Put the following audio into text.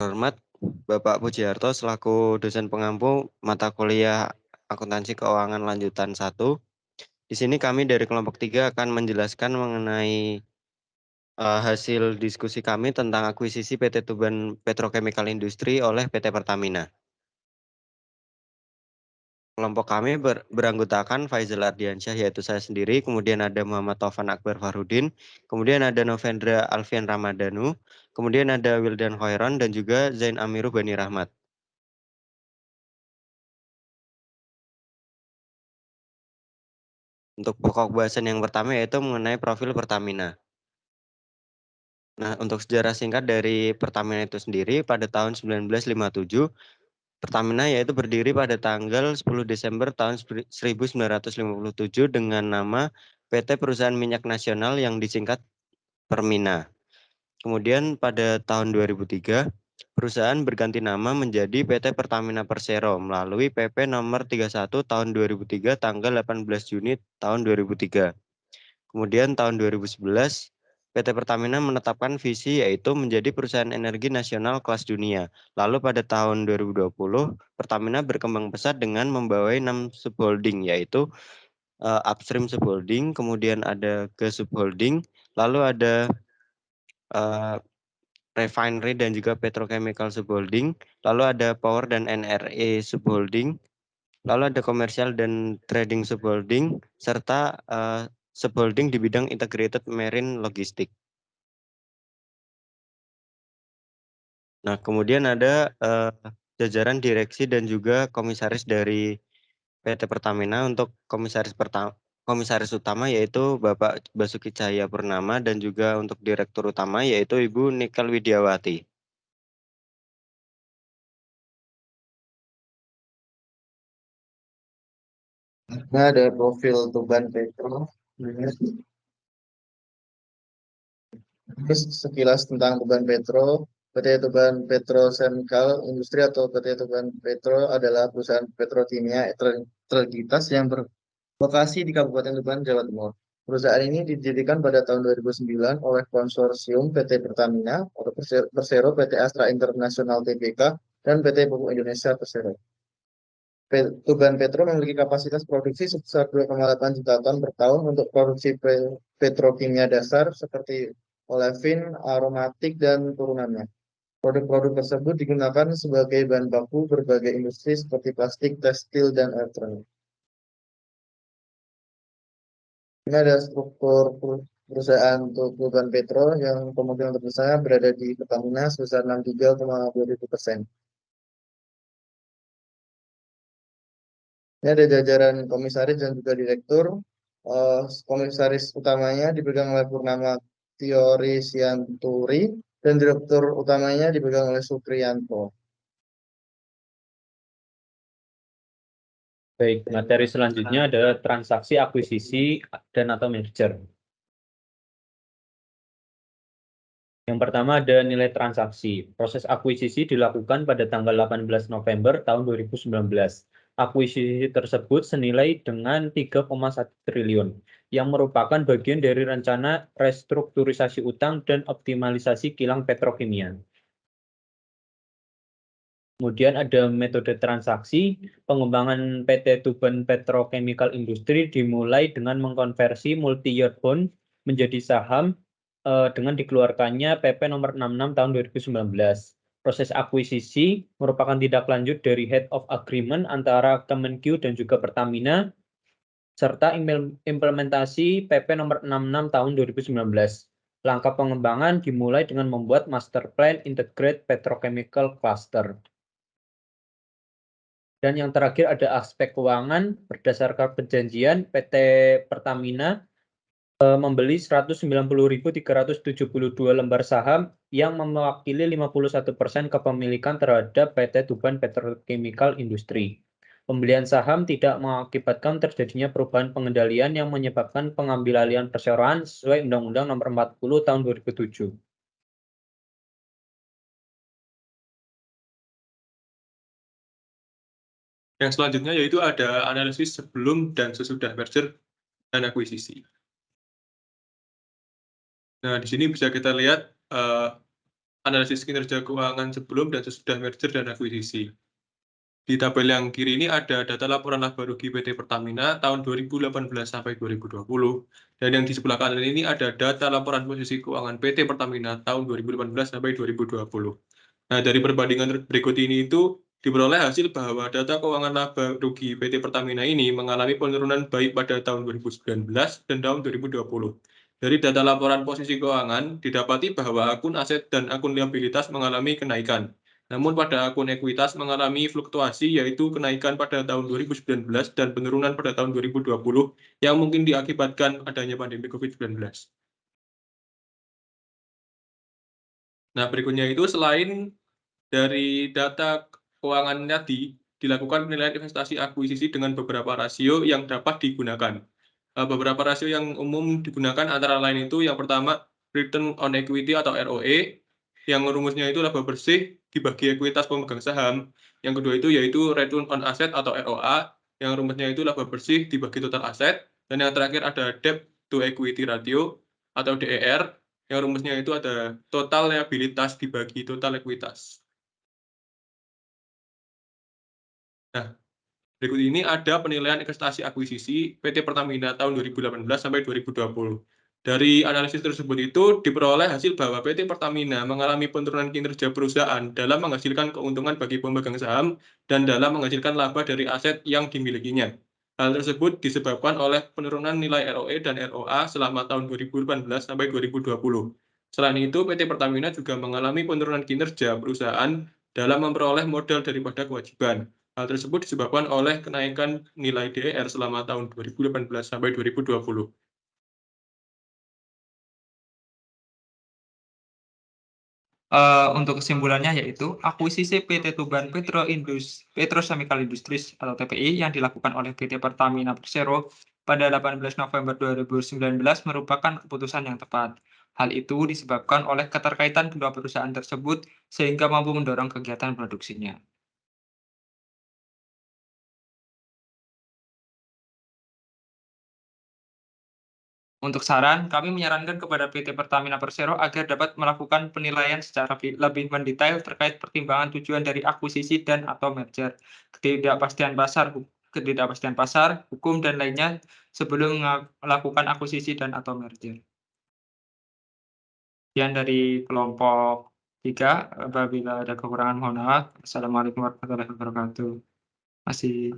Hormat Bapak Pujiarto selaku dosen pengampu mata kuliah Akuntansi Keuangan Lanjutan 1. Di sini kami dari kelompok 3 akan menjelaskan mengenai hasil diskusi kami tentang akuisisi PT Tuban Petrochemical Industry oleh PT Pertamina. Kelompok kami beranggotakan Faizal Ardiansyah, yaitu saya sendiri, kemudian ada Muhammad Taufan Akbar Farudin, kemudian ada Novendra Alfian Ramadhanu, kemudian ada Wildan Khairon, dan juga Zain Amiru Bani Rahmat. Untuk pokok bahasan yang pertama yaitu mengenai profil Pertamina. Nah, untuk sejarah singkat dari Pertamina itu sendiri, pada tahun 1957, Pertamina yaitu berdiri pada tanggal 10 Desember tahun 1957 dengan nama PT Perusahaan Minyak Nasional yang disingkat Permina. Kemudian pada tahun 2003, perusahaan berganti nama menjadi PT Pertamina Persero melalui PP nomor 31 tahun 2003 tanggal 18 Juni tahun 2003. Kemudian tahun 2011, PT Pertamina menetapkan visi yaitu menjadi perusahaan energi nasional kelas dunia. Lalu pada tahun 2020, Pertamina berkembang pesat dengan membawai 6 subholding yaitu upstream subholding, kemudian ada gas subholding, lalu ada refinery dan juga petrochemical subholding, lalu ada power dan NRE subholding, lalu ada komersial dan trading subholding, serta subholding di bidang integrated marine logistik. Nah, kemudian ada jajaran direksi dan juga komisaris dari PT Pertamina. Untuk komisaris utama yaitu Bapak Basuki Cahayapurnama dan juga untuk direktur utama yaitu Ibu Nikel Widiawati. Nah, ada profil Tuban Petro. Ini sekilas tentang Tuban Petro. PT Tuban Petrochemical Industri atau PT Tuban Petro adalah perusahaan petrokimia integritas yang berlokasi di Kabupaten Tuban, Jawa Timur. Perusahaan ini didirikan pada tahun 2009 oleh konsorsium PT Pertamina atau Persero, PT Astra International Tbk, dan PT Pupuk Indonesia Persero. Tuban Petro memiliki kapasitas produksi sebesar 2,8 juta ton per tahun untuk produksi petrokimia dasar seperti olefin, aromatik, dan turunannya. Produk-produk tersebut digunakan sebagai bahan baku berbagai industri seperti plastik, tekstil, dan elektronik. Ini ada struktur perusahaan untuk Tuban Petro yang kemungkinan terbesar berada di Pertamina sebesar 63,2%. Ini ada jajaran komisaris dan juga direktur. Komisaris utamanya dipegang oleh Purnama Tiori Sianturi dan direktur utamanya dipegang oleh Supriyanto. Baik, materi selanjutnya adalah transaksi akuisisi dan atau merger. Yang pertama ada nilai transaksi. Proses akuisisi dilakukan pada tanggal 18 November tahun 2019. Akuisisi tersebut senilai dengan 3,1 triliun, yang merupakan bagian dari rencana restrukturisasi utang dan optimalisasi kilang petrokimia. Kemudian ada metode transaksi. Pengembangan PT Tuban Petrochemical Industry dimulai dengan mengkonversi multi-year bond menjadi saham dengan dikeluarkannya PP nomor 66 tahun 2019. Proses akuisisi merupakan tindak lanjut dari Head of Agreement antara Kemenq dan juga Pertamina, serta implementasi PP nomor 66 tahun 2019. Langkah pengembangan dimulai dengan membuat Master Plan Integrated Petrochemical Cluster. Dan yang terakhir ada aspek keuangan. Berdasarkan perjanjian, PT Pertamina membeli 190.372 lembar saham yang mewakili 51% kepemilikan terhadap PT Tuban Petrochemical Industry. Pembelian saham tidak mengakibatkan terjadinya perubahan pengendalian yang menyebabkan pengambil alihan perseroan sesuai Undang-Undang Nomor 40 Tahun 2007. Yang selanjutnya yaitu ada analisis sebelum dan sesudah merger dan akuisisi. Nah, di sini bisa kita lihat analisis kinerja keuangan sebelum dan sesudah merger dan akuisisi. Di tabel yang kiri ini ada data laporan laba rugi PT Pertamina tahun 2018 sampai 2020. Dan yang di sebelah kanan ini ada data laporan posisi keuangan PT Pertamina tahun 2018 sampai 2020. Nah, dari perbandingan berikut ini itu diperoleh hasil bahwa data keuangan laba rugi PT Pertamina ini mengalami penurunan baik pada tahun 2019 dan tahun 2020. Dari data laporan posisi keuangan, didapati bahwa akun aset dan akun liabilitas mengalami kenaikan. Namun pada akun ekuitas mengalami fluktuasi, yaitu kenaikan pada tahun 2019 dan penurunan pada tahun 2020 yang mungkin diakibatkan adanya pandemi COVID-19. Nah, berikutnya itu selain dari data keuangan tadi, dilakukan penilaian investasi akuisisi dengan beberapa rasio yang dapat digunakan. Beberapa rasio yang umum digunakan antara lain itu yang pertama return on equity atau ROE, yang rumusnya itu laba bersih dibagi ekuitas pemegang saham. Yang kedua itu yaitu return on asset atau ROA, yang rumusnya itu laba bersih dibagi total aset. Dan yang terakhir ada debt to equity ratio atau DER, yang rumusnya itu ada total liabilitas dibagi total ekuitas. Nah, berikut ini ada penilaian investasi akuisisi PT Pertamina tahun 2018 sampai 2020. Dari analisis tersebut itu diperoleh hasil bahwa PT Pertamina mengalami penurunan kinerja perusahaan dalam menghasilkan keuntungan bagi pemegang saham dan dalam menghasilkan laba dari aset yang dimilikinya. Hal tersebut disebabkan oleh penurunan nilai ROE dan ROA selama tahun 2018 sampai 2020. Selain itu, PT Pertamina juga mengalami penurunan kinerja perusahaan dalam memperoleh modal daripada kewajiban. Hal tersebut disebabkan oleh kenaikan nilai DER selama tahun 2018 sampai 2020. Untuk kesimpulannya yaitu akuisisi PT Tuban Petrochemical Industries atau TPI yang dilakukan oleh PT Pertamina Persero pada 18 November 2019 merupakan keputusan yang tepat. Hal itu disebabkan oleh keterkaitan kedua perusahaan tersebut sehingga mampu mendorong kegiatan produksinya. Untuk saran, kami menyarankan kepada PT Pertamina Persero agar dapat melakukan penilaian secara lebih mendetail terkait pertimbangan tujuan dari akuisisi dan atau merger, ketidakpastian pasar, hukum dan lainnya sebelum melakukan akuisisi dan atau merger. Sekian dari kelompok 3. Apabila ada kekurangan mohon maaf. Assalamualaikum warahmatullahi wabarakatuh. Masih